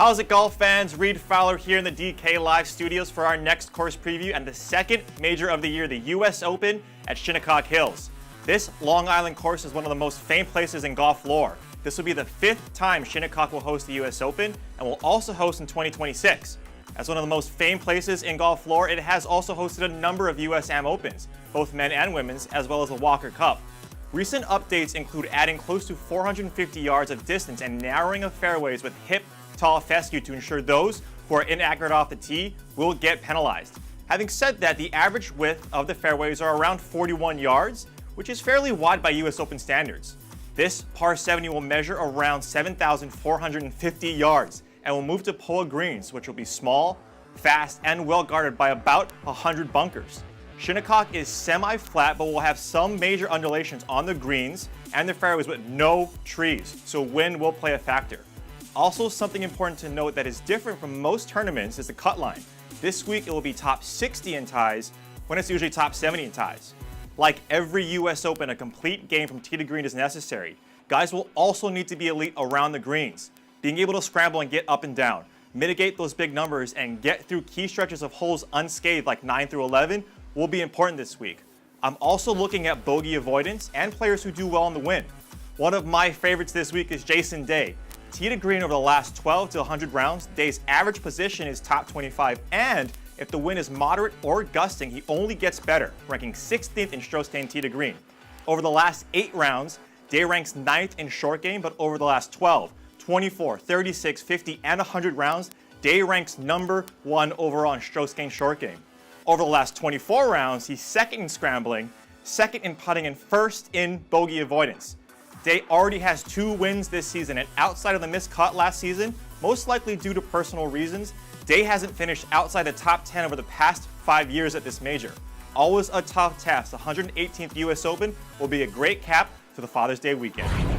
How's it, golf fans? Reid, Fowler here in the DK Live studios for our next course preview and the second major of the year, the US Open at Shinnecock Hills. This Long Island course is one of the most famed places in golf lore. This will be the 5th time Shinnecock will host the US Open and will also host in 2026. As one of the most famed places in golf lore, it has also hosted a number of US Am Opens, both men and women's, as well as the Walker Cup. Recent updates include adding close to 450 yards of distance and narrowing of fairways with hip tall fescue to ensure those who are inaccurate off the tee will get penalized. Having said that, the average width of the fairways are around 41 yards, which is fairly wide by US Open standards. This par 70 will measure around 7,450 yards and will move to POA greens, which will be small, fast, and well guarded by about 100 bunkers. Shinnecock is semi-flat, but will have some major undulations on the greens and the fairways with no trees, so wind will play a factor. Also, something important to note that is different from most tournaments is the cut line. This week it will be top 60 in ties when it's usually top 70 in ties. Like every US Open, a complete game from tee to green is necessary. Guys will also need to be elite around the greens, being able to scramble and get up and down, mitigate those big numbers, and get through key stretches of holes unscathed like 9 through 11 will be important this week. I'm also looking at bogey avoidance and players who do well on the wind. One of my favorites this week is Jason Day. Tee to green over the last 12 to 100 rounds, Day's average position is top 25, and if the wind is moderate or gusting, he only gets better, ranking 16th in strokes gained tee to green. Over the last 8 rounds, Day ranks 9th in short game, but over the last 12, 24, 36, 50, and 100 rounds, Day ranks number 1 overall in strokes gained short game. Over the last 24 rounds, he's 2nd in scrambling, 2nd in putting, and 1st in bogey avoidance. Day already has 2 wins this season, and outside of the missed cut last season, most likely due to personal reasons, Day hasn't finished outside the top 10 over the past 5 years at this major. Always a tough task, the 118th US Open will be a great cap to the Father's Day weekend.